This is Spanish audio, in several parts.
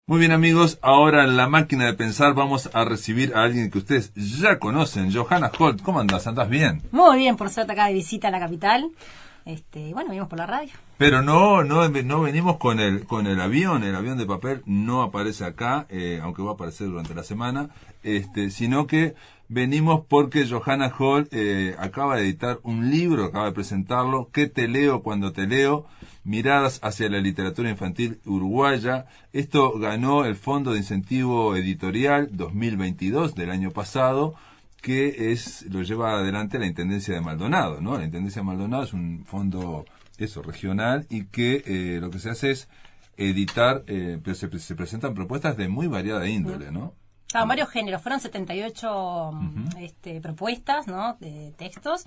Muy bien, amigos, ahora en la máquina de pensar vamos a recibir a alguien que ustedes ya conocen, Johanna Holt. ¿Cómo andás? ¿Andás bien? Muy bien, por suerte acá de visita a la capital. Bueno, venimos por la radio. Pero no venimos con el avión de papel no aparece acá, aunque va a aparecer durante la semana, sino que venimos porque Johanna Holt acaba de editar un libro, acaba de presentarlo, ¿Qué te leo cuando te leo? Miradas hacia la literatura infantil uruguaya. Esto ganó el Fondo de Incentivo Editorial 2022 del año pasado, que lo lleva adelante la Intendencia de Maldonado, ¿no? La Intendencia de Maldonado es un fondo regional, y que lo que se hace es editar, pero se presentan propuestas de muy variada índole, ¿no? Claro, varios géneros, fueron 78 propuestas, ¿no? De textos,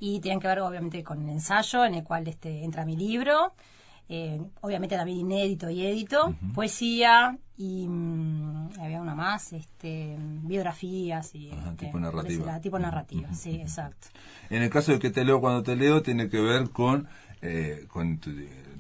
y tenían que ver obviamente con el ensayo, en el cual entra mi libro, obviamente también inédito y edito, poesía, y había una más, biografías y tipo narrativa. Tipo narrativa, sí, exacto. En el caso de Que te leo cuando te leo, tiene que ver con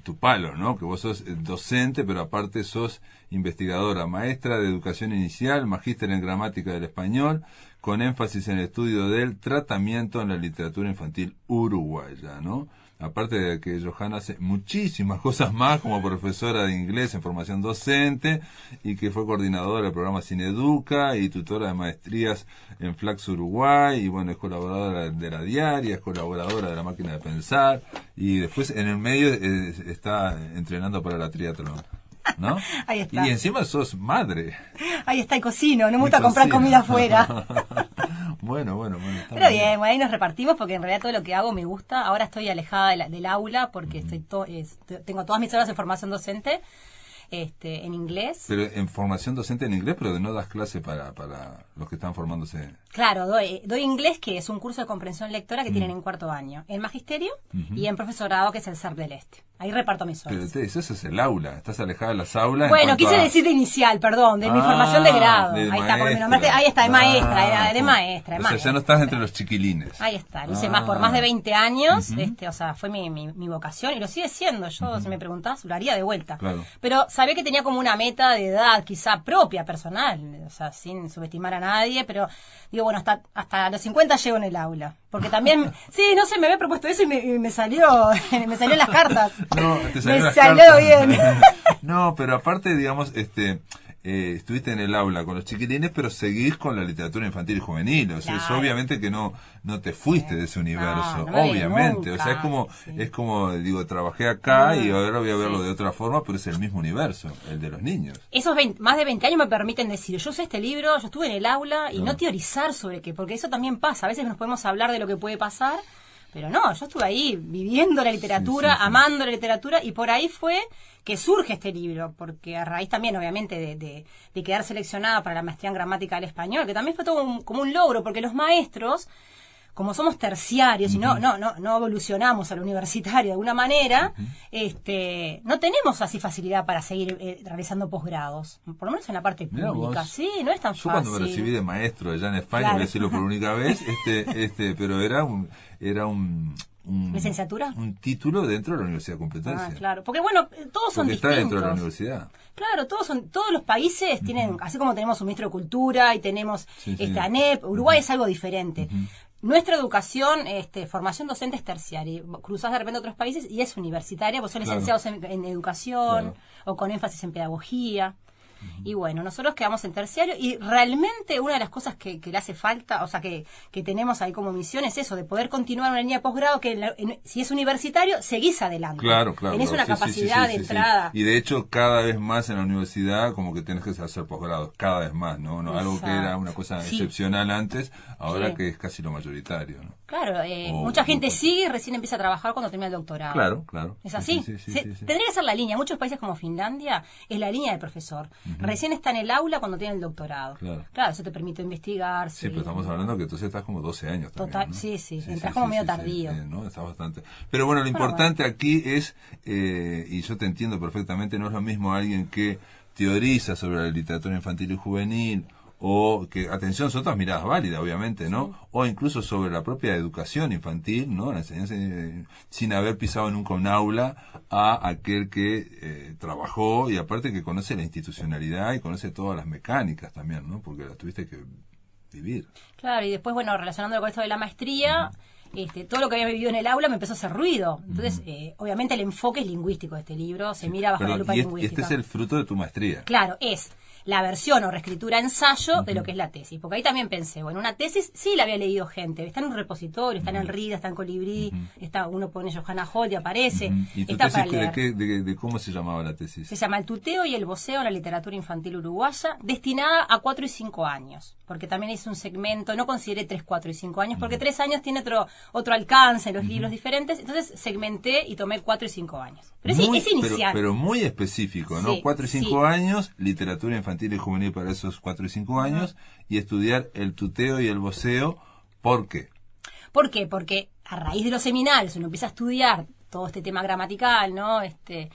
tu palo, ¿no? Que vos sos docente, pero aparte sos investigadora, maestra de educación inicial, magíster en gramática del español, con énfasis en el estudio del tratamiento en la literatura infantil uruguaya, ¿no? Aparte de que Johanna hace muchísimas cosas más, como profesora de inglés en formación docente, y que fue coordinadora del programa Cineduca y tutora de maestrías en Flax Uruguay, y bueno, es colaboradora de La Diaria, es colaboradora de La Máquina de Pensar, y después en el medio está entrenando para la triatlón, ¿no? Ahí está. Y encima sos madre. Ahí está, y cocino, no me gusta comprar comida afuera. Bueno. Pero bien, bueno, ahí nos repartimos, porque en realidad todo lo que hago me gusta. Ahora estoy alejada del aula porque tengo todas mis horas de formación docente en inglés. Pero en formación docente en inglés, pero no das clase para los que están formándose. Claro, doy inglés, que es un curso de comprensión lectora que tienen en cuarto año, en magisterio y en profesorado, que es el CERP del Este. Ahí reparto mis horas. Pero eso es el aula, estás alejada de las aulas. Bueno, quise decir de inicial, perdón, de mi formación de grado. Ahí está, porque me nombraste, ahí está, de maestra, de maestra. O sea, ya no estás entre los chiquilines. Ahí está, lo hice por más de 20 años, o sea, fue mi vocación, y lo sigue siendo. Yo, si me preguntás, lo haría de vuelta. Claro. Pero sabía que tenía como una meta de edad, quizá propia, personal, o sea, sin subestimar a nadie, pero digo, bueno, hasta los 50 llego en el aula. Porque también, sí, no sé, me había propuesto eso y me salió en las cartas. No, te salió me salió bien. No, pero aparte, digamos, estuviste en el aula con los chiquilines, pero seguís con la literatura infantil y juvenil. O sea, Claro. eso obviamente que no te fuiste de ese universo, No me obviamente. nunca, O sea, es como, digo, trabajé acá y ahora voy a verlo de otra forma, pero es el mismo universo, el de los niños. Esos más de 20 años me permiten decir, yo sé este libro, yo estuve en el aula, y no teorizar sobre qué, porque eso también pasa. A veces nos podemos hablar de lo que puede pasar, pero no, yo estuve ahí viviendo la literatura, Sí. amando la literatura, y por ahí fue que surge este libro, porque a raíz también, obviamente, de quedar seleccionada para la maestría en gramática del español, que también fue todo como un logro, porque los maestros, como somos terciarios y no evolucionamos al universitario de alguna manera, no tenemos así facilidad para seguir realizando posgrados, por lo menos en la parte Mirá pública. vos. Sí, no es tan Yo fácil. cuando me recibí de maestro allá en España, Claro. voy a decirlo por única vez, pero era un ¿Licenciatura? Un título dentro de la Universidad Complutense. Claro, porque bueno, todos son Porque está distintos. dentro de la universidad. Claro, todos los países tienen, así como tenemos un ministro de Cultura y tenemos ANEP, Uruguay es algo diferente. Nuestra educación, formación docente es terciaria. Cruzás de repente a otros países y es universitaria, pues son licenciados en educación o con énfasis en pedagogía. Y bueno, nosotros quedamos en terciario, y realmente una de las cosas que le hace falta, o sea, que tenemos ahí como misión, es eso, de poder continuar una línea de posgrado que si es universitario, seguís adelante. Claro. Tenés una capacidad de entrada. Y de hecho, cada vez más en la universidad, como que tenés que hacer posgrados, cada vez más, ¿no? Algo que era una cosa excepcional antes, ahora que es casi lo mayoritario, ¿no? Claro, mucha gente sigue y recién empieza a trabajar cuando termina el doctorado. Claro. ¿Es así? Tendría que ser la línea. Muchos países como Finlandia es la línea de profesor. Recién está en el aula cuando tiene el doctorado. Claro, eso te permite investigar. Sí, pero estamos hablando que entonces estás como 12 años también, Total, ¿no? sí, entras como medio tardío. ¿no? Está bastante. Pero bueno, lo importante aquí es, y yo te entiendo perfectamente, no es lo mismo alguien que teoriza sobre la literatura infantil y juvenil, o que, atención, son todas miradas válidas, obviamente, ¿no? Sí. O incluso sobre la propia educación infantil, ¿no? La enseñanza sin haber pisado nunca un aula a aquel que trabajó y aparte que conoce la institucionalidad y conoce todas las mecánicas también, ¿no? Porque las tuviste que vivir. Claro, y después, bueno, relacionándolo con esto de la maestría, todo lo que había vivido en el aula me empezó a hacer ruido. Entonces, obviamente el enfoque es lingüístico de este libro, se mira bajo la lupa lingüística. Y este es el fruto de tu maestría. Claro, es la versión o reescritura ensayo de lo que es la tesis. Porque ahí también pensé, bueno, una tesis sí la había leído gente, está en un repositorio, está en el RIDA, está en Colibrí, está, uno pone Johanna Holt y aparece. ¿Y tu está tesis para leer. de cómo se llamaba la tesis? Se llama El tuteo y el voceo en la literatura infantil uruguaya, destinada a 4 y 5 años. Porque también hice un segmento, no consideré 3, 4 y 5 años, porque 3 años tiene otro alcance, los libros diferentes, entonces segmenté y tomé 4 y 5 años. Pero es inicial. Pero muy específico, ¿no? Sí, 4 y 5 años, literatura infantil y juvenil para esos 4 y 5 años, y estudiar el tuteo y el voceo. ¿Por qué? ¿Por qué? Porque a raíz de los seminarios uno empieza a estudiar todo este tema gramatical, ¿no? Este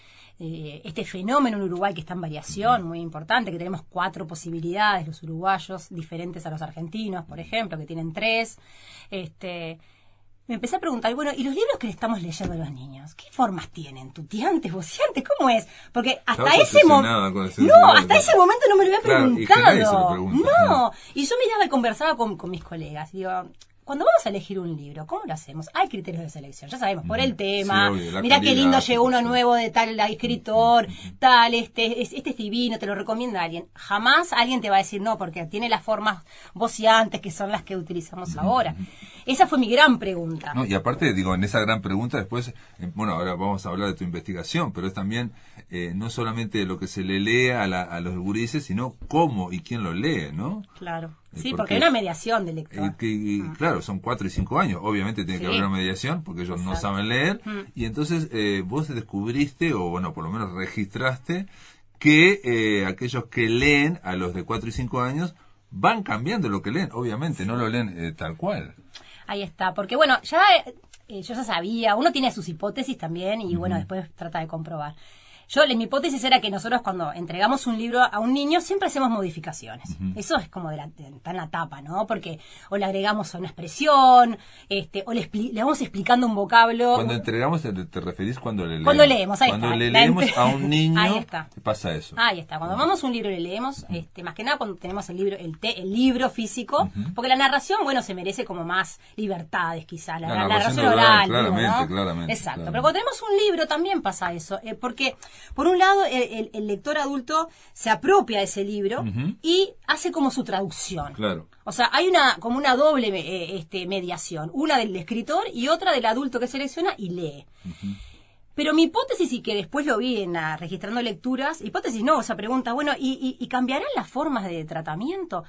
fenómeno en Uruguay que está en variación, muy importante, que tenemos 4 posibilidades, los uruguayos, diferentes a los argentinos, por ejemplo, que tienen 3. Me empecé a preguntar, bueno, ¿y los libros que le estamos leyendo a los niños? ¿Qué formas tienen? ¿Tuteantes, voceantes? ¿¿Cómo es? Porque hasta ese momento... No, hasta ese momento no me lo había preguntado. No, y yo miraba y conversaba con mis colegas. Y digo, cuando vamos a elegir un libro, ¿cómo lo hacemos? Hay criterios de selección, ya sabemos, por el tema. Sí, mirá qué lindo llegó uno nuevo de tal escritor, tal, este es divino, te lo recomienda alguien. Jamás alguien te va a decir no, porque tiene las formas voceantes que son las que utilizamos ahora. Esa fue mi gran pregunta. No, y aparte, digo, en esa gran pregunta después, bueno, ahora vamos a hablar de tu investigación, pero es también no solamente lo que se le lee a los gurises, sino cómo y quién lo lee, ¿no? Claro. Sí, porque hay una mediación del lector. Claro, son 4 y 5 años. Obviamente tiene que haber una mediación porque ellos no saben leer. Y entonces vos descubriste, o bueno, por lo menos registraste, que aquellos que leen a los de 4 y 5 años van cambiando lo que leen. Obviamente, no lo leen tal cual. Ahí está, porque bueno, yo ya sabía, uno tiene sus hipótesis también y bueno, después trata de comprobar. Mi hipótesis era que nosotros cuando entregamos un libro a un niño siempre hacemos modificaciones. Eso es como está en la tapa, ¿no? Porque o le agregamos a una expresión, o le vamos explicando un vocablo. Cuando entregamos, ¿te referís cuando le leemos? Cuando leemos, ahí cuando está. Le leemos a un niño, ahí está. Pasa eso. Ahí está. Cuando tomamos un libro y le leemos, más que nada cuando tenemos el libro físico, porque la narración, bueno, se merece como más libertades quizás. La narración oral. Claramente. Exacto. Pero cuando tenemos un libro también pasa eso, porque por un lado, el lector adulto se apropia de ese libro y hace como su traducción. Claro. O sea, hay como una doble mediación. Una del escritor y otra del adulto que selecciona y lee. Pero mi hipótesis, y que después lo vi registrando lecturas, pregunta, bueno, ¿y cambiarán las formas de tratamiento?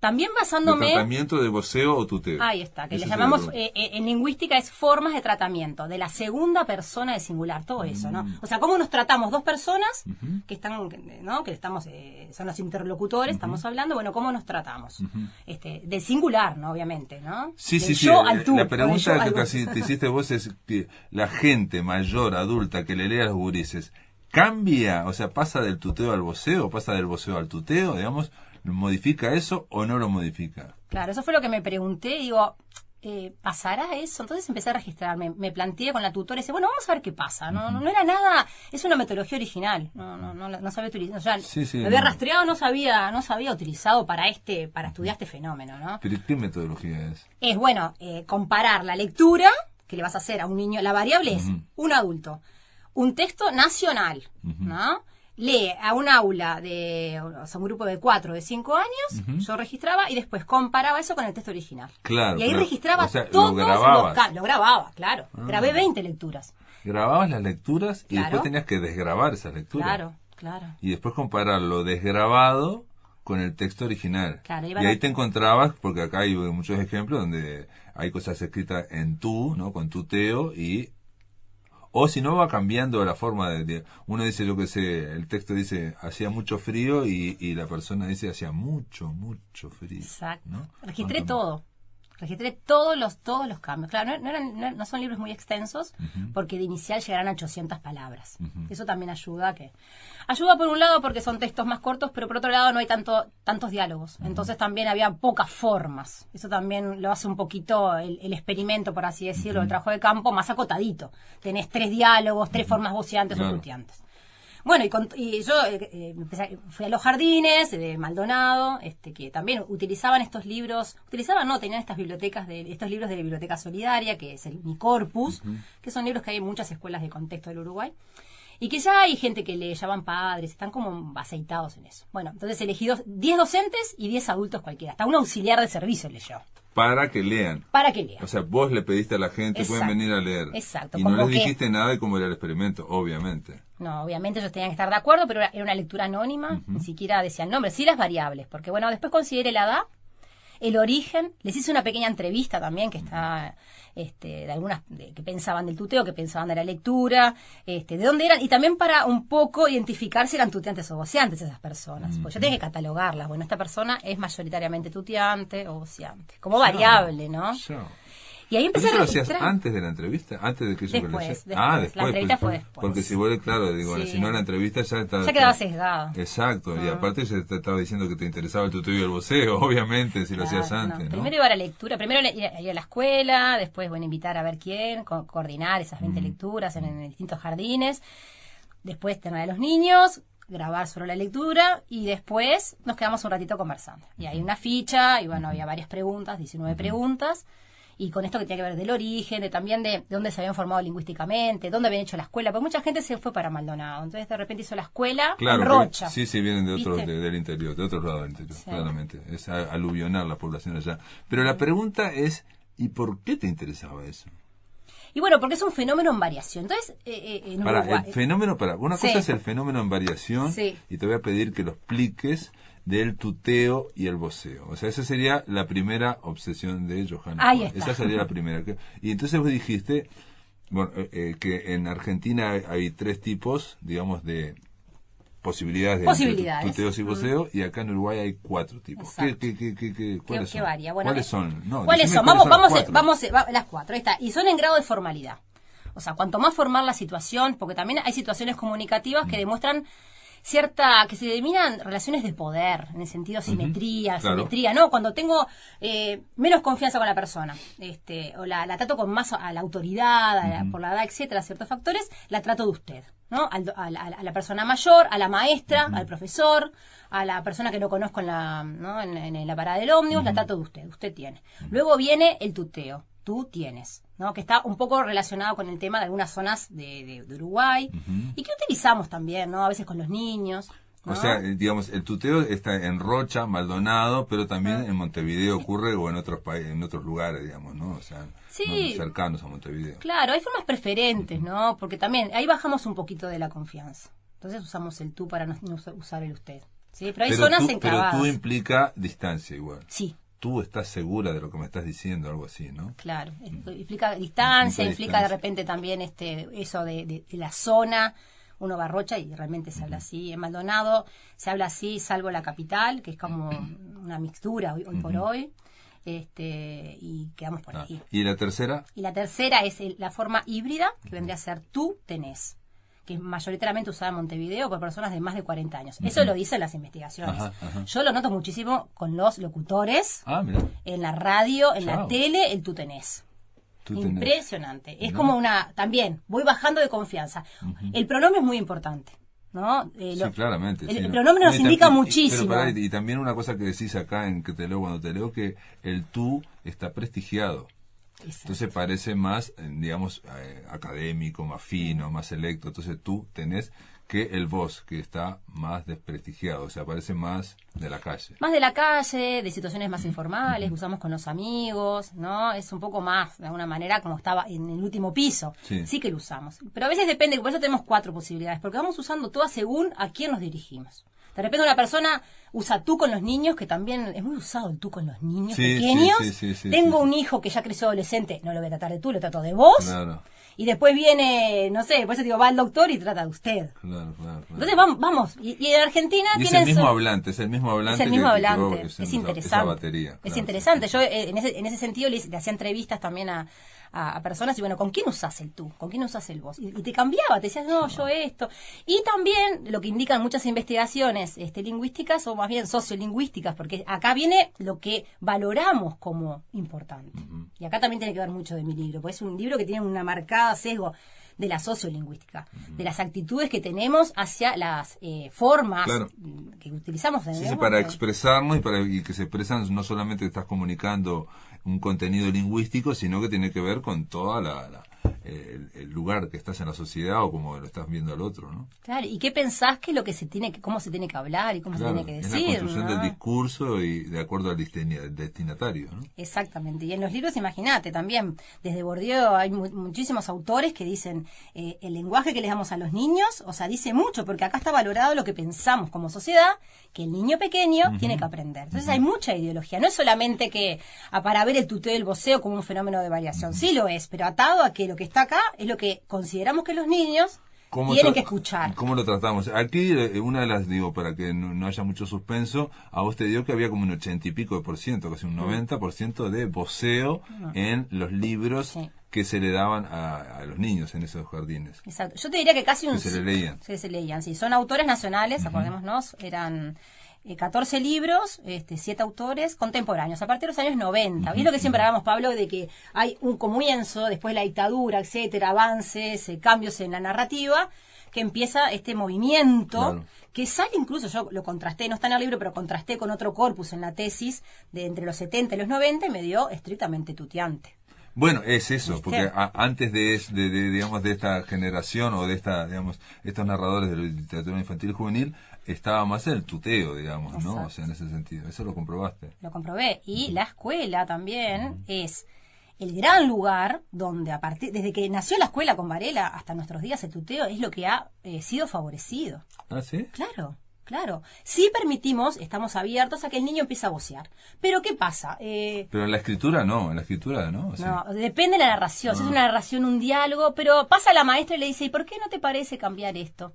También basándome... ¿De tratamiento de voceo o tuteo? Ahí está, que le llamamos, en lingüística es formas de tratamiento, de la segunda persona de singular, todo eso, ¿no? O sea, cómo nos tratamos dos personas que están, ¿no? Que estamos, son los interlocutores, estamos hablando, bueno, cómo nos tratamos. Del singular, ¿no? Obviamente, ¿no? Sí. Yo al tú, la pregunta que casi te hiciste vos es que la gente mayor, adulta, que le lee a los gurises, ¿cambia? O sea, ¿pasa del tuteo al voceo? ¿Pasa del voceo al tuteo? Digamos... ¿Modifica eso o no lo modifica? Claro, eso fue lo que me pregunté. Digo, ¿pasará eso? Entonces empecé a registrarme. Me planteé con la tutora y dije, bueno, vamos a ver qué pasa. No era nada, es una metodología original. No sabía utilizar. O sea, me había rastreado, no sabía utilizado para estudiar este fenómeno, ¿no? ¿Pero qué metodología es? Es, bueno, comparar la lectura que le vas a hacer a un niño. La variable es un adulto, un texto nacional, ¿no? Lee a un aula un grupo de 4, de 5 años, yo registraba y después comparaba eso con el texto original. Claro. Y ahí registraba todos los cambios. Lo grababa, claro. Grabé 20 lecturas. Grababas las lecturas y después tenías que desgrabar esas lecturas. Claro. Y después comparar lo desgrabado con el texto original. Claro, y ahí te encontrabas, porque acá hay muchos ejemplos donde hay cosas escritas en tú, ¿no? Con tuteo y... O si no, va cambiando la forma de uno dice, yo qué sé, el texto dice, hacía mucho frío y la persona dice, hacía mucho frío. Exacto. ¿No? Registré todo. Registré todos los cambios. Claro, no son libros muy extensos, porque de inicial llegarán a 800 palabras. Eso también ayuda por un lado porque son textos más cortos, pero por otro lado no hay tantos diálogos. Entonces también había pocas formas. Eso también lo hace un poquito el experimento, por así decirlo, el trabajo de campo más acotadito. Tenés 3 diálogos, 3 formas voceantes o punteantes. Bueno, y yo fui a los jardines de Maldonado, que también utilizaban estos libros, tenían estos libros de la Biblioteca Solidaria, que es el Unicorpus, que son libros que hay en muchas escuelas de contexto del Uruguay, y que ya hay gente que lee, ya van padres, están como aceitados en eso. Bueno, entonces elegí 10 docentes y 10 adultos cualquiera, hasta un auxiliar de servicio leyó. Para que lean. O sea, vos le pediste a la gente, pueden venir a leer. Exacto. Y no les dijiste nada de cómo era el experimento, obviamente. No, obviamente ellos tenían que estar de acuerdo, pero era una lectura anónima, ni siquiera decía el nombre, sí las variables, porque bueno, después consideré la edad, el origen, les hice una pequeña entrevista también que está de algunas que pensaban del tuteo, que pensaban de la lectura, de dónde eran, y también para un poco identificar si eran tuteantes o voceantes esas personas, pues yo tenía que catalogarlas. Bueno, esta persona es mayoritariamente tuteante o voceante, como variable, ¿no? Y ahí empecé a registrar. ¿Lo hacías antes de la entrevista? ¿Antes de que yo después. Después. La entrevista fue después. Porque si vos, claro, digo, si no la entrevista ya quedaba sesgada. Exacto, y aparte ya te estaba diciendo que te interesaba el tuteo y el voceo, obviamente, si lo hacías antes, ¿no? Primero iba a la lectura, primero iba a la escuela, después, invitar a ver quién, coordinar esas 20 lecturas en distintos jardines, después tener a los niños, grabar solo la lectura y después nos quedamos un ratito conversando. Y hay una ficha, y bueno, había varias preguntas, 19 preguntas. Y con esto que tiene que ver del origen, también de dónde se habían formado lingüísticamente, dónde habían hecho la escuela, porque mucha gente se fue para Maldonado, entonces de repente hizo la escuela en Rocha. Sí, vienen de otros del interior, de otros lados del interior, claramente. Es aluvionar la población allá. Pero la pregunta es, ¿y por qué te interesaba eso? Y bueno, porque es un fenómeno en variación. Entonces, en Uruguay... Una cosa es el fenómeno en variación, y te voy a pedir que lo expliques, del tuteo y el voceo. O sea, esa sería la primera obsesión de Johanna. Ahí está. Esa sería la primera. Y entonces vos dijiste, que en Argentina hay 3 tipos, digamos, de posibilidades de tuteos y voceo, y acá en Uruguay hay 4 tipos. ¿Cuáles son? Varía? Bueno, ¿Cuáles son? No, ¿cuáles son? Vamos las 4. Ahí está. Y son en grado de formalidad. O sea, cuanto más formal la situación, porque también hay situaciones comunicativas que demuestran que se denominan relaciones de poder, en el sentido simetría, ¿no? Cuando tengo menos confianza con la persona, o la trato con más a la autoridad, por la edad, etcétera, ciertos factores, la trato de usted, ¿no? A la persona mayor, a la maestra, al profesor, a la persona que no conozco en la parada del ómnibus, la trato de usted tiene. Luego viene el tuteo. Tú tienes, ¿no? Que está un poco relacionado con el tema de algunas zonas de Uruguay, y que utilizamos también, ¿no? A veces con los niños, ¿no? O sea, digamos, el tuteo está en Rocha, Maldonado, pero también en Montevideo ocurre, o en otros países, en otros lugares, digamos, ¿no? O sea, cercanos a Montevideo. Claro, hay formas preferentes, ¿no? Porque también ahí bajamos un poquito de la confianza. Entonces usamos el tú para no usar el usted, ¿sí? Pero hay zonas enclavadas. Pero tú implica distancia igual. Sí. Tú estás segura de lo que me estás diciendo, algo así, ¿no? Claro, implica distancia, implica de repente también eso de la zona. Uno va a Rocha y realmente se habla así. En Maldonado se habla así, salvo la capital, que es como una mixtura hoy por hoy. Y quedamos por ahí. ¿Y la tercera? Y la tercera es la forma híbrida, que vendría a ser tú tenés, que es mayoritariamente usada en Montevideo por personas de más de 40 años. Eso lo dicen las investigaciones. Yo lo noto muchísimo con los locutores, en la radio, en la tele, el tú tenés. Impresionante. Es como también, voy bajando de confianza. El pronombre es muy importante, ¿no? Sí, claramente. El pronombre nos indica muchísimo. Y también una cosa que decís acá en que te leo cuando te leo, que el tú está prestigiado. Exacto. Entonces parece más, digamos, académico, más fino, más selecto. Entonces tú tenés que el vos, que está más desprestigiado, o sea, parece más de la calle. Más de la calle, de situaciones más informales, usamos con los amigos, ¿no? Es un poco más, de alguna manera, como estaba en el último piso. Sí que lo usamos. Pero a veces depende, por eso tenemos 4 posibilidades, porque vamos usando todas según a quién nos dirigimos. De repente una persona usa tú con los niños, que también es muy usado el tú con los niños pequeños. Tengo un hijo que ya creció adolescente, no lo voy a tratar de tú, lo trato de vos. Claro. Y después viene, no sé, por eso digo, va el doctor y trata de usted. Claro. Entonces vamos, y en Argentina y tienen... es el mismo hablante, es el mismo hablante. Es interesante. Batería, es interesante. Yo en ese sentido le hacía entrevistas también a personas y bueno, ¿con quién usás el tú? ¿Con quién usás el vos? Y te cambiaba, te decías, no, yo esto. Y también lo que indican muchas investigaciones lingüísticas o más bien sociolingüísticas, porque acá viene lo que valoramos como importante. Y acá también tiene que ver mucho de mi libro, porque es un libro que tiene una marcada sesgo de la sociolingüística, de las actitudes que tenemos hacia las formas que utilizamos en el lenguaje. Para expresarnos y que se expresan, no solamente estás comunicando un contenido lingüístico, sino que tiene que ver con toda el lugar que estás en la sociedad o como lo estás viendo al otro, ¿no? Claro, ¿y qué pensás que lo que cómo se tiene que hablar y cómo se tiene que decir? Es la construcción del discurso y de acuerdo al destinatario, ¿no? Exactamente, y en los libros, imagínate, también, desde Bourdieu hay muchísimos autores que dicen el lenguaje que les damos a los niños, o sea, dice mucho, porque acá está valorado lo que pensamos como sociedad, que el niño pequeño tiene que aprender. Entonces hay mucha ideología, no es solamente que para ver el tuteo y el voceo como un fenómeno de variación, sí lo es, pero atado a que lo que está acá es lo que consideramos que los niños tienen que escuchar. ¿Cómo lo tratamos? Aquí, una de las, digo, para que no haya mucho suspenso, a vos te digo que había como un 80 y pico de por ciento, casi un 90% de voceo en los libros que se le daban a los niños en esos jardines. Exacto. Yo te diría que casi se le leían. Se leían, sí. Son autores nacionales, acordémonos, eran 14 libros, 7 autores contemporáneos, a partir de los años 90. Y es lo que siempre hablamos, Pablo, de que hay un comienzo, después de la dictadura, etcétera, avances, cambios en la narrativa, que empieza este movimiento, que sale incluso, yo lo contrasté, no está en el libro, pero contrasté con otro corpus en la tesis de entre los 70 y los 90 y me dio estrictamente tuteante. Bueno, es eso, porque antes de esta generación o de estos narradores de la literatura infantil y juvenil, estaba más el tuteo, digamos, ¿no? Exacto. O sea, en ese sentido. Eso lo comprobaste. Lo comprobé. Y la escuela también es el gran lugar donde desde que nació la escuela con Varela hasta nuestros días el tuteo es lo que ha sido favorecido. ¿Ah, sí? Claro. Si permitimos, estamos abiertos a que el niño empiece a vocear. Pero ¿qué pasa? Pero en la escritura no, O sea, no, depende de la narración. Si es una narración, un diálogo, pero pasa la maestra y le dice, ¿y por qué no te parece cambiar esto?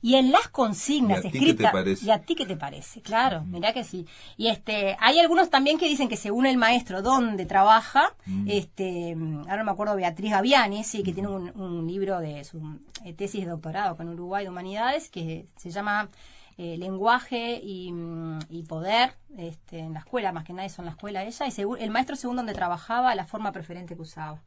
Y en las consignas escritas... ¿Y a ti qué te parece? Claro, mirá que sí. Y hay algunos también que dicen que según el maestro donde trabaja, ahora no me acuerdo, Beatriz Gaviani, sí, que tiene un libro de su tesis de doctorado con Uruguay de Humanidades, que se llama Lenguaje y Poder, en la escuela, más que nadie son la escuela ella, y el maestro según donde trabajaba, la forma preferente que usaba.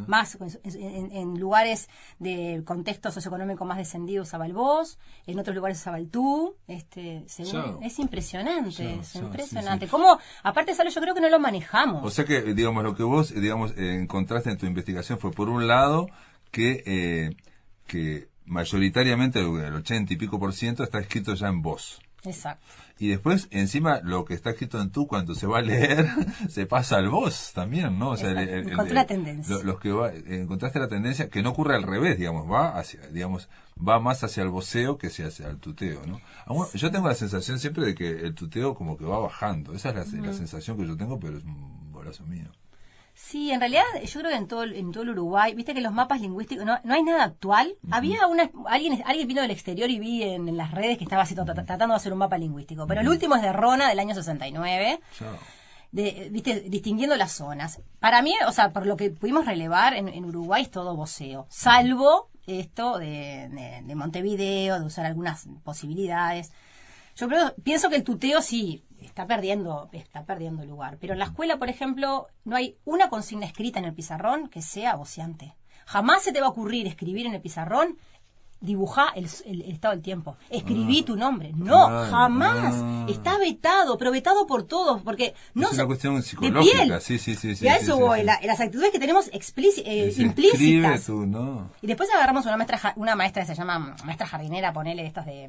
Más en lugares de contexto socioeconómico más descendido usaba el vos, en otros lugares usaba el tú, es impresionante, impresionante. Sí. ¿Cómo? Aparte, Salo, yo creo que no lo manejamos. O sea que, digamos, lo que vos, encontraste en tu investigación fue, por un lado, que mayoritariamente el 80 y pico por ciento está escrito ya en voz. Exacto. Y después, encima, lo que está escrito en tú, cuando se va a leer, se pasa al vos también, ¿no? O sea, encontré la tendencia. Encontraste la tendencia, que no ocurre al revés, digamos, va más hacia el voceo que hacia el tuteo, ¿no? Yo tengo la sensación siempre de que el tuteo como que va bajando. Esa es la sensación que yo tengo, pero es un bolazo mío. Sí, en realidad yo creo que en todo el Uruguay, viste que los mapas lingüísticos no hay nada actual. Había alguien vino del exterior y vi en las redes que estaba tratando de hacer un mapa lingüístico, pero el último es de Rona del año 69. Viste, distinguiendo las zonas. Para mí, o sea, por lo que pudimos relevar en Uruguay es todo voceo, salvo esto de Montevideo, de usar algunas posibilidades. Yo pienso que el tuteo sí está perdiendo lugar. Pero en la escuela, por ejemplo, no hay una consigna escrita en el pizarrón que sea voceante. Jamás se te va a ocurrir escribir en el pizarrón, dibujá el estado del tiempo, escribí tu nombre. No, jamás. Está vetado, pero vetado por todos, porque no es una cuestión psicológica. Sí. Y a eso voy, las actitudes que tenemos implícitas. No. Y después agarramos una maestra que se llama maestra jardinera, ponele, estas que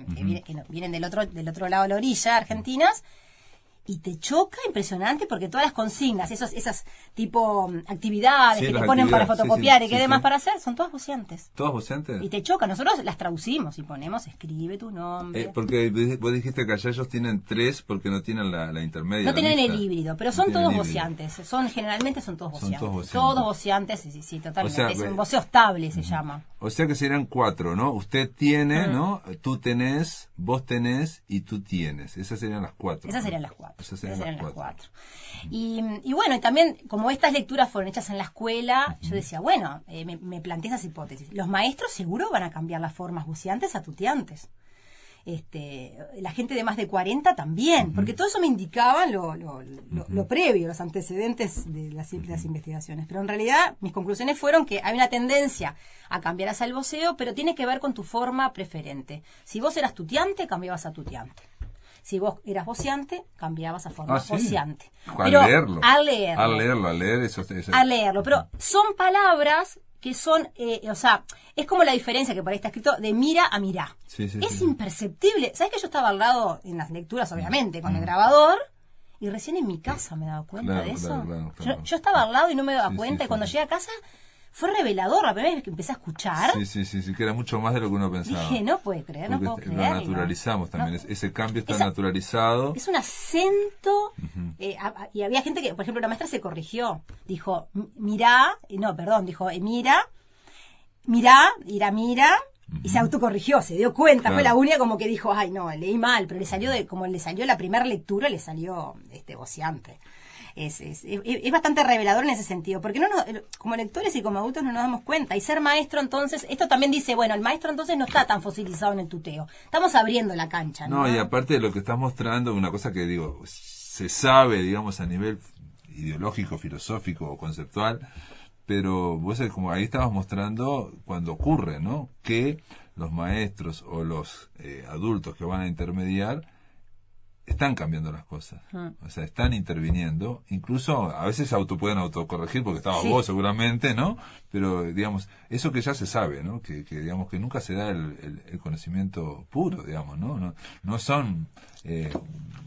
vienen del otro lado de la orilla, argentinas, Y te choca impresionante porque todas las consignas, esas tipo actividades que te ponen para fotocopiar y que demás para hacer, son todas voceantes. ¿Todas voceantes? Y te choca. Nosotros las traducimos y ponemos, escribe tu nombre. Porque vos dijiste que allá ellos tienen 3 porque no tienen la intermedia. No tienen el híbrido, pero son todos voceantes. Generalmente son todos voceantes. Todos voceantes, sí, totalmente. O sea, es un voceo estable, se llama. O sea que serían 4, ¿no? Usted tiene, ¿no? Tú tenés, vos tenés y tú tienes. Esas serían las 4. Esas serían las 4. Esas serían las 4. Y bueno, y también, como estas lecturas fueron hechas en la escuela, yo decía, bueno, me planteé esas hipótesis. Los maestros seguro van a cambiar las formas voceantes a tuteantes. La gente de más de 40 también, porque todo eso me indicaban lo previo, los antecedentes de las investigaciones. Pero en realidad mis conclusiones fueron que hay una tendencia a cambiar hacia el voceo, pero tiene que ver con tu forma preferente. Si vos eras tuteante, cambiabas a tuteante. Si vos eras voceante, cambiabas a forma voceante. Pero al leerlo. Pero son palabras que son, es como la diferencia que por ahí está escrito de mira a mirá. Es imperceptible. ¿Sabes que yo estaba al lado en las lecturas, obviamente, con el grabador? Y recién en mi casa me daba cuenta de eso. Claro. Yo estaba al lado y no me daba cuenta. Y cuando llegué a casa fue revelador. La primera vez que empecé a escuchar. Sí, que era mucho más de lo que uno pensaba. Dije, no puedo creer. Lo naturalizamos también. Ese cambio está naturalizado. Es un acento. Y había gente que, por ejemplo, la maestra se corrigió. Dijo, mira. Y se autocorrigió, se dio cuenta. Claro. Fue la única como que dijo, ay, no, leí mal. Pero como le salió la primera lectura, le salió voceante. Es bastante revelador en ese sentido, porque como lectores y como adultos no nos damos cuenta. Y ser maestro, entonces, esto también dice, bueno, el maestro entonces no está tan fosilizado en el tuteo. Estamos abriendo la cancha, ¿no? No, y aparte de lo que estás mostrando, una cosa que digo, se sabe, digamos, a nivel ideológico, filosófico o conceptual, pero vos como ahí estabas mostrando cuando ocurre, ¿no? Que los maestros o los adultos que van a intermediar están cambiando las cosas, o sea, están interviniendo, incluso a veces pueden autocorregir porque estabas vos seguramente, ¿no? Pero digamos, eso que ya se sabe, ¿no? Que digamos que nunca se da el conocimiento puro, digamos, ¿no? No son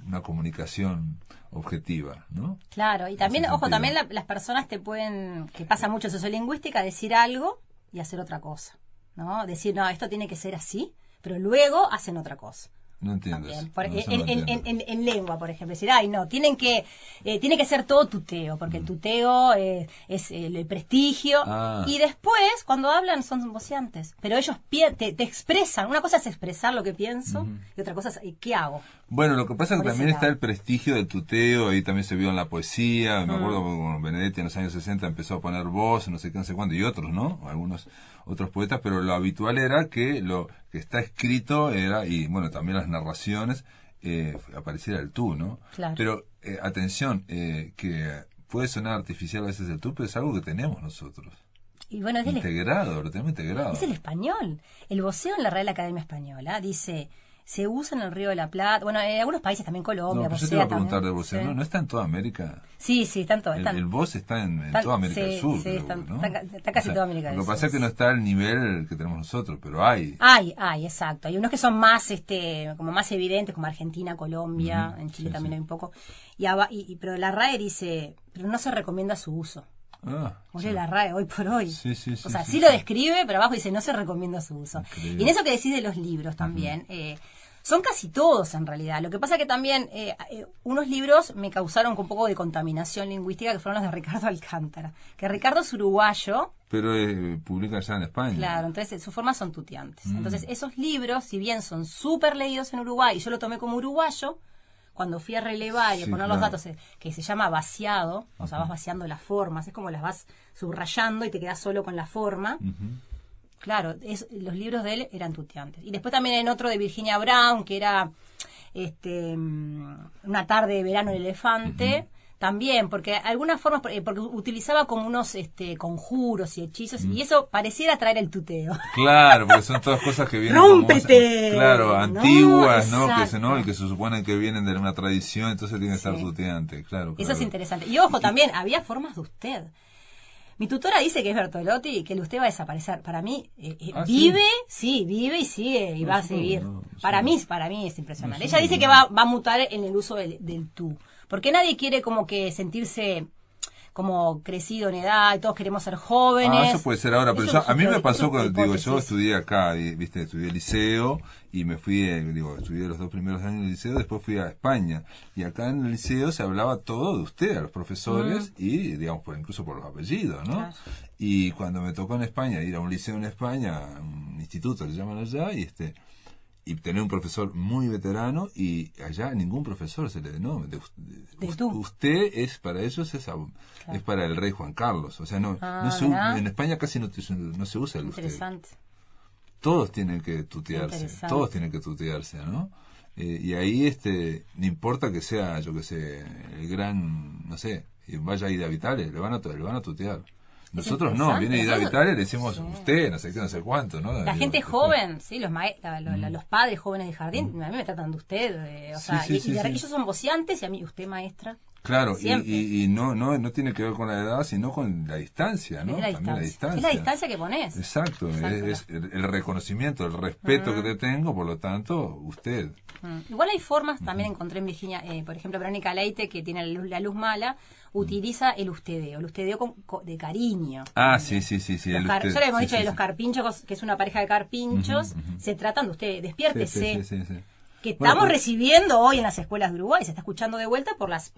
una comunicación objetiva, ¿no? Claro, y también, también las personas te pueden, que pasa mucho en sociolingüística, decir algo y hacer otra cosa, ¿no? Decir, no, esto tiene que ser así, pero luego hacen otra cosa. No entiendo. En lengua, por ejemplo, decir, ay, no, tiene que ser todo tuteo, porque el tuteo es el prestigio, y después, cuando hablan, son voceantes, pero ellos te expresan. Una cosa es expresar lo que pienso, y otra cosa es, ¿qué hago? Bueno, lo que pasa es que también está el prestigio del tuteo, ahí también se vio en la poesía, me acuerdo cuando Benedetti en los años 60 empezó a poner voz, no sé qué, no sé cuándo, y otros, ¿no? Algunos otros poetas, pero lo habitual era que lo que está escrito era, y bueno, también las narraciones, apareciera el tú, ¿no? Claro. Pero, atención, que puede sonar artificial a veces el tú, pero es algo que tenemos nosotros. Y bueno, lo tenemos integrado. Es el español. El voceo en la Real Academia Española dice, se usa en el Río de la Plata, bueno, en algunos países también, Colombia, yo te iba a preguntar del voceo, ¿no? ¿No está en toda América? Sí, está en todo. El voz está en toda América del Sur. Sí, ¿no? está casi toda América del Sur. Lo que pasa es que no está al nivel que tenemos nosotros, pero hay. Hay, exacto. Hay unos que son más, como más evidentes, como Argentina, Colombia, en Chile también hay un poco. Pero la RAE dice, pero no se recomienda su uso. Oye, la RAE hoy por hoy. Sí lo describe, pero abajo dice no se recomienda su uso. Increíble. Y en eso que decís de los libros también, son casi todos en realidad. Lo que pasa que también unos libros me causaron un poco de contaminación lingüística, que fueron los de Ricardo Alcántara. Que Ricardo es uruguayo. Pero publica ya en España. Claro, entonces sus formas son tuteantes. Entonces esos libros, si bien son súper leídos en Uruguay, y yo lo tomé como uruguayo, cuando fui a relevar y a poner los datos, que se llama vaciado, o sea, vas vaciando las formas, es como las vas subrayando y te quedas solo con la forma. Claro, los libros de él eran tuteantes. Y después también en otro de Virginia Brown, que era Una tarde de verano el elefante, también, porque algunas formas, porque utilizaba como unos conjuros y hechizos, y eso pareciera traer el tuteo. Claro, porque son todas cosas que vienen ¡rómpete! Claro, antiguas, ¿no? Y que se supone que vienen de una tradición, entonces tiene que estar tuteante, claro. Eso es interesante. Y ojo, también, había formas de usted. Mi tutora dice que es Bertolotti y que el usted va a desaparecer. Para mí, vive y sigue y va a seguir. Para mí es impresionante. Ella dice que va a mutar en el uso del tú. Porque nadie quiere como que sentirse como crecido en edad y todos queremos ser jóvenes. Eso puede ser ahora, pero a mí me pasó cuando yo estudié acá, estudié liceo y me fui, estudié los 2 primeros años del liceo, después fui a España y acá en el liceo se hablaba todo de usted, a los profesores y digamos incluso por los apellidos, ¿no? Claro. Y cuando me tocó en España ir a un liceo en España, un instituto le llaman allá y tener un profesor muy veterano y allá ningún profesor se le denomina. Usted es para ellos claro. Es para el rey Juan Carlos. O sea, en España casi no se usa el Interesante. usted. Todos tienen que tutearse, ¿no? Y ahí no importa que sea, yo que sé, el gran, no sé, vaya Ida Vitale, le van a tutear. Nosotros no, viene Ida Vitale, le decimos usted, no sé qué, no sé cuánto, ¿no? La gente joven, sí, los padres jóvenes de jardín, a mí me tratan de usted, ellos son voceantes y a mí usted maestra. Claro, y no tiene que ver con la edad, sino con la distancia, ¿no? También la distancia. Es la distancia que pones. Exacto. Es el reconocimiento, el respeto que te tengo, por lo tanto, usted. Igual hay formas, también encontré en Virginia, por ejemplo, Verónica Leite, que tiene la luz mala, utiliza el ustedeo de cariño. Sí. Ya le hemos dicho de los carpinchos, que es una pareja de carpinchos, se tratan de usted, despiértese. Sí. Que estamos recibiendo hoy en las escuelas de Uruguay, se está escuchando de vuelta por las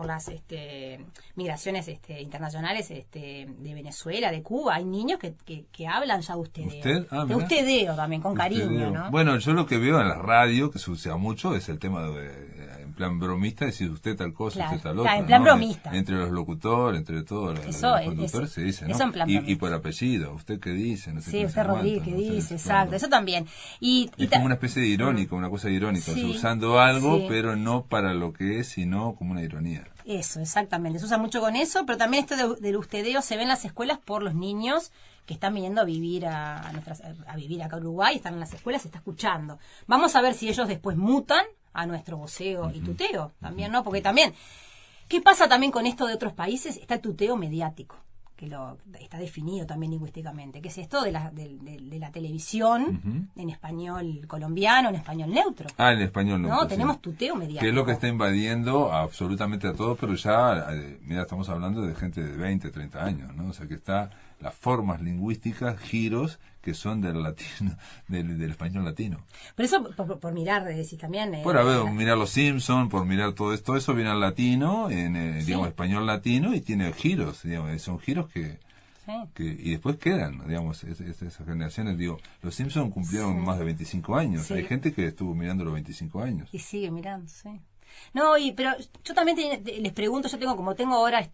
migraciones internacionales de Venezuela, de Cuba. Hay niños que hablan ya de ustedeo. De ustedeo también, con cariño, ¿no? Bueno, yo lo que veo en la radio, que se usa mucho, es el tema en plan bromista, decir usted tal cosa, claro, usted tal otra. En plan bromista. Entre los locutores, entre todos los conductores se dice, ¿no? Eso en plan y por apellido, ¿usted qué dice? No sé sí, usted Rodríguez, ¿qué dice? Exacto, claro. Eso también. Es como una especie de irónico, una cosa irónica. Sí. Usando algo, pero no para lo que es, sino como una ironía. Eso, exactamente. Se usa mucho con eso, pero también esto del ustedeo se ve en las escuelas por los niños que están viniendo a vivir a vivir acá a Uruguay, están en las escuelas, se está escuchando. Vamos a ver si ellos después mutan a nuestro voceo y tuteo también, ¿no? Porque también, ¿qué pasa también con esto de otros países? Está el tuteo mediático, que está definido también lingüísticamente, que es esto de la televisión en español colombiano, en español neutro. En español neutro. No, tenemos tuteo mediático. Que es lo que está invadiendo absolutamente a todos, pero ya, mira, estamos hablando de gente de 20, 30 años, ¿no? O sea que está las formas lingüísticas, giros que son del latino, del español latino. Pero eso por mirar, decís también. Mirar los Simpsons, por mirar todo eso viene al latino, digamos, español latino, y tiene giros, digamos, son giros que y después quedan, digamos, esas generaciones, los Simpsons cumplieron más de 25 años, hay gente que estuvo mirando los 25 años. Y sigue mirando, sí. No, pero yo también les pregunto, tengo ahora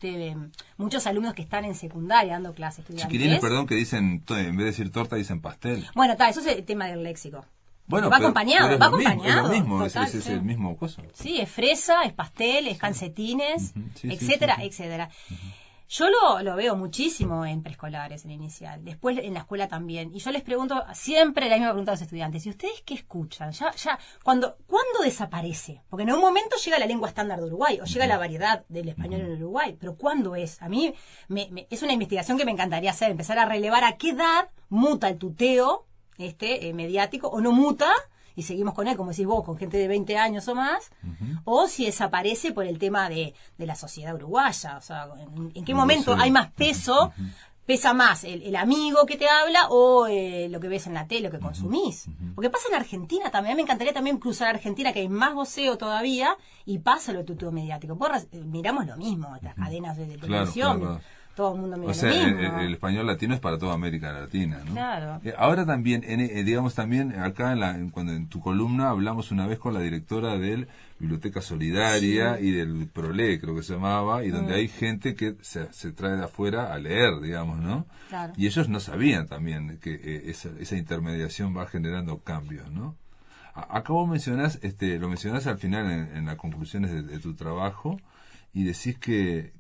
muchos alumnos que están en secundaria dando clases estudiantes. Chiquilines, perdón, que dicen, en vez de decir torta, dicen pastel. Bueno, eso es el tema del léxico. Bueno, va acompañado. Es lo mismo, total, es el mismo cosa. Sí, es fresa, es pastel, es calcetines, etcétera, etcétera. Yo lo veo muchísimo en preescolares, en inicial, después en la escuela también. Y yo les pregunto siempre la misma pregunta a los estudiantes. ¿Y ustedes qué escuchan? ¿Cuándo desaparece? Porque en un momento llega la lengua estándar de Uruguay o llega la variedad del español en Uruguay. Pero ¿cuándo es? A mí es una investigación que me encantaría hacer, empezar a relevar a qué edad muta el tuteo mediático o no muta. Y seguimos con él, como decís vos, con gente de 20 años o más, o si desaparece por el tema de la sociedad uruguaya. O sea, ¿en qué momento hay más peso? ¿Pesa más el amigo que te habla o lo que ves en la tele, lo que consumís? Porque pasa en Argentina también. A mí me encantaría también cruzar a Argentina, que hay más voceo todavía, y pasa lo de tuteo mediático. Miramos lo mismo, estas cadenas de televisión. Claro. Todo el mundo mira lo mismo. El español latino es para toda América Latina, ¿no? Claro. Ahora también, digamos también acá cuando en tu columna hablamos una vez con la directora del Biblioteca Solidaria y del PROLE, creo que se llamaba, y donde hay gente que se trae de afuera a leer, digamos, ¿no? Claro. Y ellos no sabían también que esa intermediación va generando cambios, ¿no? Acá vos mencionás, lo mencionás al final en las conclusiones de tu trabajo, y decís que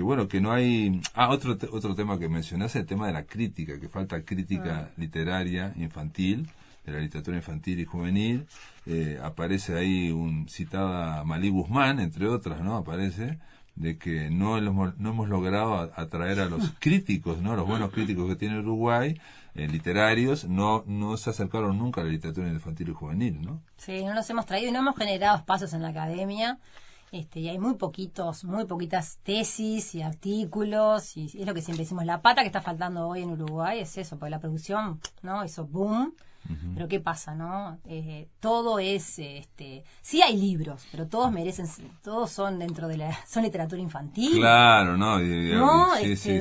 bueno, que no hay... otro tema que mencionás, el tema de la crítica, que falta crítica literaria infantil, de la literatura infantil y juvenil. Aparece ahí citada Malí Guzmán, entre otras, ¿no? Aparece, de que no hemos logrado atraer a los críticos, ¿no? Los buenos críticos que tiene Uruguay, literarios, no se acercaron nunca a la literatura infantil y juvenil, ¿no? Sí, no los hemos traído y no hemos generado espacios en la academia. Y hay muy poquitas tesis y artículos, y es lo que siempre decimos, la pata que está faltando hoy en Uruguay es eso, porque la producción, ¿no? Hizo boom. Pero ¿qué pasa, no? Todo es, sí hay libros, pero todos son dentro de son literatura infantil. Claro, ¿no? No, sí.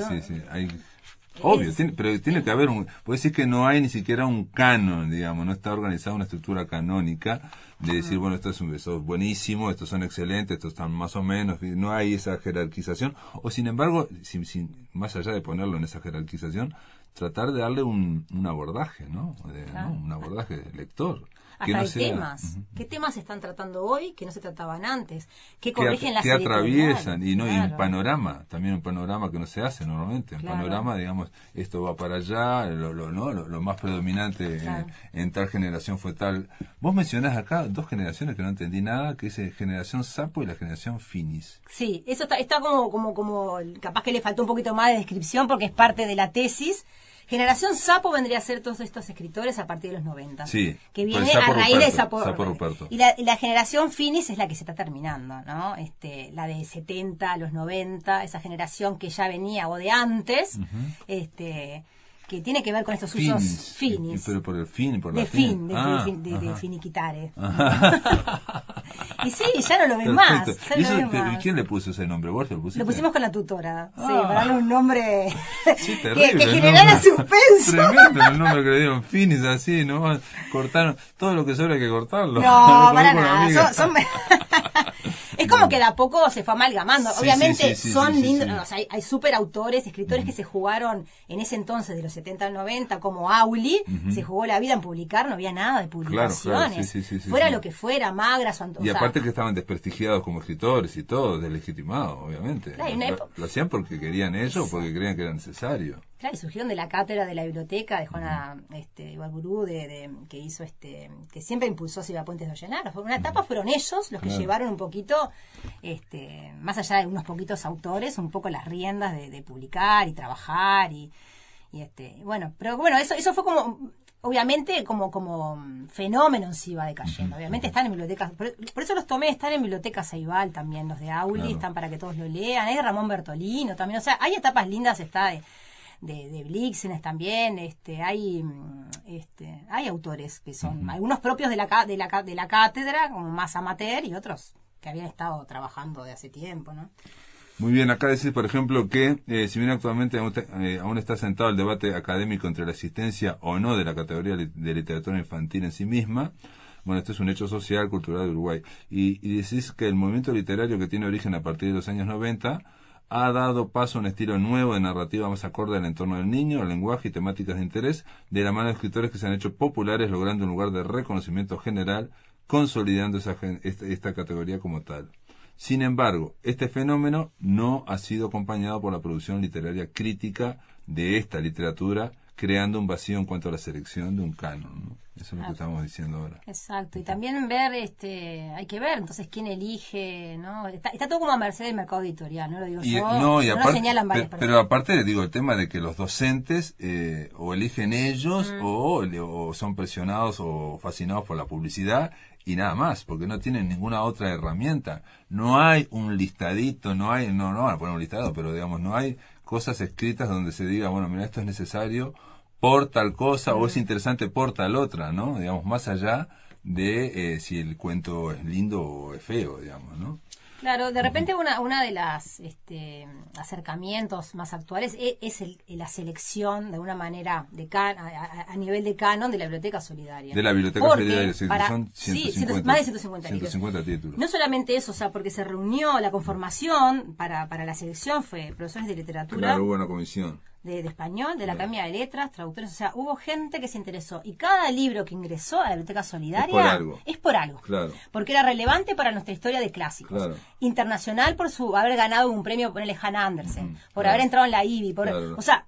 Obvio, pero tiene que haber puede decir que no hay ni siquiera un canon, digamos, no está organizada una estructura canónica de decir, bueno, esto es buenísimo, estos son excelentes, estos están más o menos, no hay esa jerarquización, o sin embargo, más allá de ponerlo en esa jerarquización, tratar de darle un abordaje, ¿no? ¿no? Un abordaje de lector. Hasta hay temas. ¿Qué temas se están tratando hoy que no se trataban antes? ¿Qué corrigen las editoriales? Que atraviesan, y un panorama, también un panorama que no se hace normalmente. Un panorama, digamos, esto va para allá, lo más predominante en tal generación fue tal. Vos mencionás acá dos generaciones que no entendí nada, que es generación Sapo y la generación Finis. Sí, eso está como capaz que le faltó un poquito más de descripción porque es parte de la tesis. Generación Sapo vendría a ser todos estos escritores a partir de los 90. Sí. Que viene a raíz de Sapo Ruperto. Y la generación Finis es la que se está terminando, ¿no? La de 70 a los 90, esa generación que ya venía o de antes, que tiene que ver con estos usos finis. Pero por el fin, por de la fin. De finiquitare. Y sí, ya no lo ven más. ¿Y quién le puso ese nombre? ¿Vos lo pusiste? Lo pusimos con la tutora, para darle un nombre terrible, que generara suspenso. Tremendo el nombre que le dieron, finis, así, ¿no? Cortaron todo lo que sobra, hay que cortarlo. No, para nada. Es como que de a poco se fue amalgamando. Obviamente son lindos, o sea, hay súper autores, escritores que se jugaron en ese entonces, de los 70 al 90, como Auli, se jugó la vida en publicar, no había nada de publicaciones. Fuera lo que fuera, Magras, y aparte que estaban desprestigiados como escritores y todo, deslegitimados, obviamente. Claro, lo hacían porque querían ellos, porque creían que era necesario. Claro, y surgieron de la cátedra de la biblioteca de Juana Ibarburú, que hizo que siempre impulsó Silvia Puentes de Ollenaro. Fue una etapa, fueron ellos los que llevaron un poquito, más allá de unos poquitos autores, un poco las riendas de publicar y trabajar bueno, pero bueno, eso fue como, obviamente, como fenómeno se iba decayendo. Obviamente están en bibliotecas, por eso los tomé, están en Biblioteca Ceibal también, los de Auli, están para que todos lo lean, es Ramón Bertolino también, o sea, hay etapas lindas, está de Blixenes también, hay autores que son algunos propios de la cátedra, como más amateur, y otros que habían estado trabajando de hace tiempo, ¿no? Muy bien, acá decís, por ejemplo, que si bien actualmente aún está sentado el debate académico entre la existencia o no de la categoría de literatura infantil en sí misma, bueno, esto es un hecho social, cultural de Uruguay, y decís que el movimiento literario que tiene origen a partir de los años 90 ha dado paso a un estilo nuevo de narrativa más acorde al entorno del niño, al lenguaje y temáticas de interés, de la mano de escritores que se han hecho populares, logrando un lugar de reconocimiento general, consolidando esta categoría como tal. Sin embargo, este fenómeno no ha sido acompañado por la producción literaria crítica de esta literatura, creando un vacío en cuanto a la selección de un canon, ¿no? Eso es lo que estamos diciendo ahora. Exacto, y también ver, hay que ver entonces quién elige, ¿no? Está todo como a merced del mercado editorial, no lo digo yo, no lo señalan varias personas. Pero aparte, digo, el tema de que los docentes o eligen ellos o son presionados o fascinados por la publicidad y nada más, porque no tienen ninguna otra herramienta. No hay un listadito, no van a poner un listado, pero digamos, no hay cosas escritas donde se diga, bueno, mira, esto es necesario por tal cosa o es interesante por tal otra, ¿no? Digamos, más allá de si el cuento es lindo o es feo, digamos, ¿no? Claro, de repente una de las acercamientos más actuales es la selección de una manera a nivel de canon de la Biblioteca Solidaria. De la Biblioteca Solidaria, son 150, más de 150 títulos. No solamente eso, o sea, porque se reunió la conformación para la selección, fue profesores de literatura. Claro, hubo una comisión. De español, de la Academia de Letras, traductores, o sea, hubo gente que se interesó. Y cada libro que ingresó a la Biblioteca Solidaria es por algo. Claro. Porque era relevante para nuestra historia de clásicos. Claro. Internacional por haber ganado un premio, ponele Han Andersen, por haber entrado en la IBI. O sea,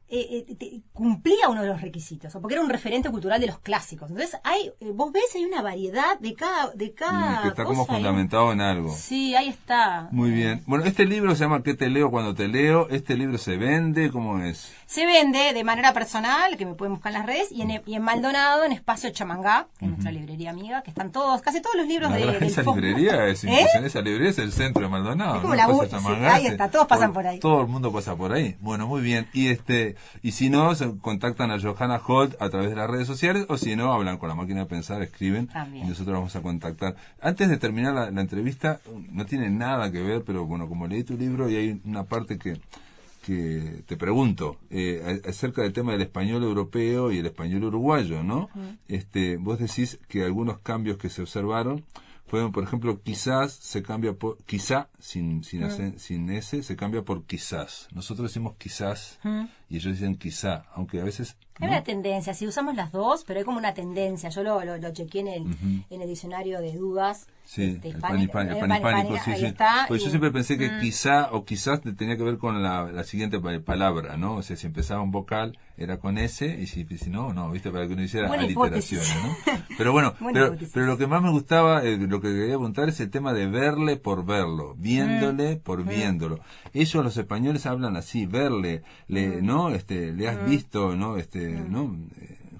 cumplía uno de los requisitos, o porque era un referente cultural de los clásicos. Entonces, vos ves, hay una variedad de cada que está cosa, como fundamentado en algo. Sí, ahí está. Muy bien. Bueno, este libro se llama ¿Qué te leo cuando te leo? ¿Este libro se vende? ¿Cómo es? Se vende de manera personal, que me pueden buscar en las redes, y en Maldonado, en Espacio Chamangá, que es nuestra librería amiga, que están casi todos los libros esa librería es impresionante. Esa librería es el centro de Maldonado. Es como ¿no? Chamangá, ahí está, todos pasan por ahí. Todo el mundo pasa por ahí. Bueno, muy bien. Y si no, se contactan a Johanna Holt a través de las redes sociales, o si no, hablan con la máquina de pensar, escriben, también. Y nosotros vamos a contactar. Antes de terminar la entrevista, no tiene nada que ver, pero bueno, como leí tu libro y hay una parte que te pregunto acerca del tema del español europeo y el español uruguayo, ¿no? Vos decís que algunos cambios que se observaron fueron, por ejemplo, quizás se cambia por quizá sin S, se cambia por quizás. Nosotros decimos quizás y ellos dicen quizá, aunque a veces hay una tendencia, si usamos las dos, pero hay como una tendencia. Yo lo chequeé en el diccionario de dudas. Sí, el panhispánico, sí, sí. Está, pues yo siempre pensé que quizá o quizás tenía que ver con la siguiente palabra, ¿no? O sea, si empezaba un vocal era con S y si no, viste, para que uno hiciera aliteraciones, ¿no? Pero bueno, pero lo que más me gustaba, lo que quería preguntar es el tema de verle por verlo, viéndole por viéndolo. Ellos, los españoles, hablan así, verle, ¿no? Le has visto, ¿no? ¿no?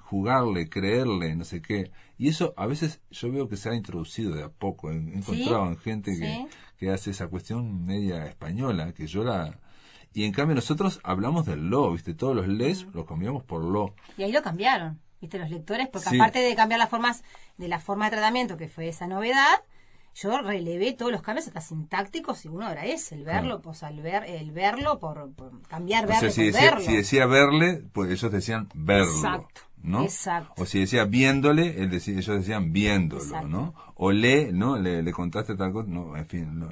Jugarle, creerle, no sé qué. Y eso a veces yo veo que se ha introducido de a poco. He encontrado en gente que hace esa cuestión media española, que yo la... Y en cambio nosotros hablamos del lo, ¿viste? Todos los les los cambiamos por lo. Y ahí lo cambiaron, ¿viste? Los lectores, porque aparte de cambiar las formas de la forma de tratamiento, que fue esa novedad, yo relevé todos los cambios hasta sintácticos y uno era ese, el verlo, pues el verlo por cambiar verlo por verlo. Si decía verle, pues ellos decían verlo. Exacto. ¿No? Exacto. O si decía viéndole, ellos decían viéndolo, exacto. ¿No? O ¿no? Le contaste tal cosa, no, en fin.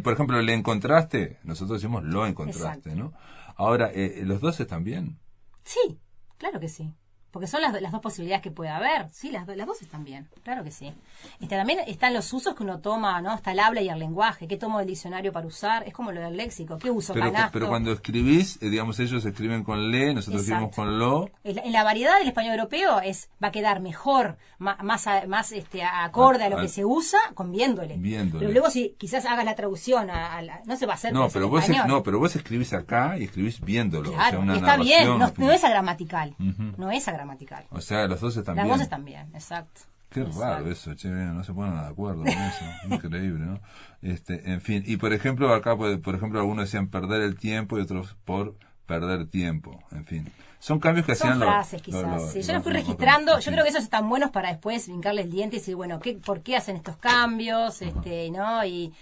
Por ejemplo, le encontraste, nosotros decimos lo encontraste, exacto. ¿No? Ahora, ¿los dos están bien? Sí, claro que sí. Porque son las dos posibilidades que puede haber. Sí, las dos están bien, claro que sí. También están los usos que uno toma, ¿no? Está el habla y el lenguaje. ¿Qué tomo del diccionario para usar? Es como lo del léxico. ¿Qué uso? Pero cuando escribís, digamos, ellos escriben con le, nosotros escribimos con lo. En la variedad del español europeo va a quedar mejor, más acorde a lo que se usa con viéndole. Pero luego si quizás hagas la traducción, no se va a hacer. Pero vos escribís acá y escribís viéndolo. Claro, o sea, está bien, no es agramatical. No es agramatical. O sea, los dos están bien. Las dos están bien, exacto. Qué raro eso, che, no se ponen de acuerdo con eso. Increíble, ¿no? En fin, y por ejemplo, acá, por ejemplo, algunos decían perder el tiempo y otros por perder tiempo, en fin. Son cambios que hacían frases, quizás. Sí. Yo los fui registrando, yo creo que esos están buenos para después brincarles el diente y decir, bueno, ¿por qué hacen estos cambios? ¿No? Y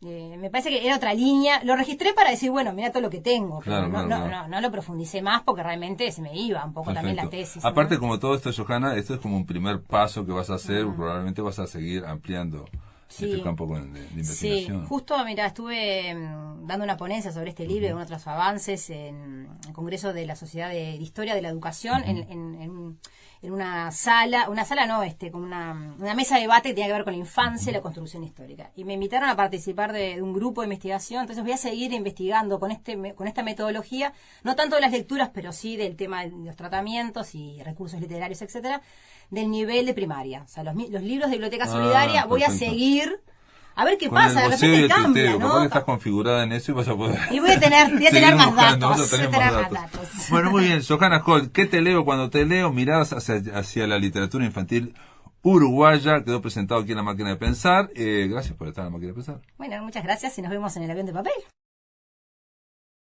me parece que era otra línea. Lo registré para decir, bueno, mira todo lo que tengo. Pero no lo profundicé más porque realmente se me iba un poco. Perfecto. También la tesis. Aparte, ¿no? como todo esto, Johanna, esto es como un primer paso que vas a hacer. Probablemente vas a seguir ampliando este campo de investigación. Sí, justo, mira, estuve dando una ponencia sobre este libro y con otros avances en el Congreso de la Sociedad de Historia de la Educación en una sala no, como una mesa de debate que tenía que ver con la infancia y la construcción histórica. Y me invitaron a participar de un grupo de investigación, entonces voy a seguir investigando con esta metodología, no tanto de las lecturas, pero sí del tema de los tratamientos y recursos literarios, etcétera, del nivel de primaria. O sea, los libros de Biblioteca Solidaria voy a seguir. A ver qué pasa, de repente cambia, ¿no? Capaz que estás configurada en eso y vas a poder... Y voy a tener más datos. Bueno, muy bien. Johanna Holt, ¿qué te leo cuando te leo? Miradas hacia la literatura infantil uruguaya. Quedó presentado aquí en La Máquina de Pensar. Gracias por estar en La Máquina de Pensar. Bueno, muchas gracias y nos vemos en el avión de papel.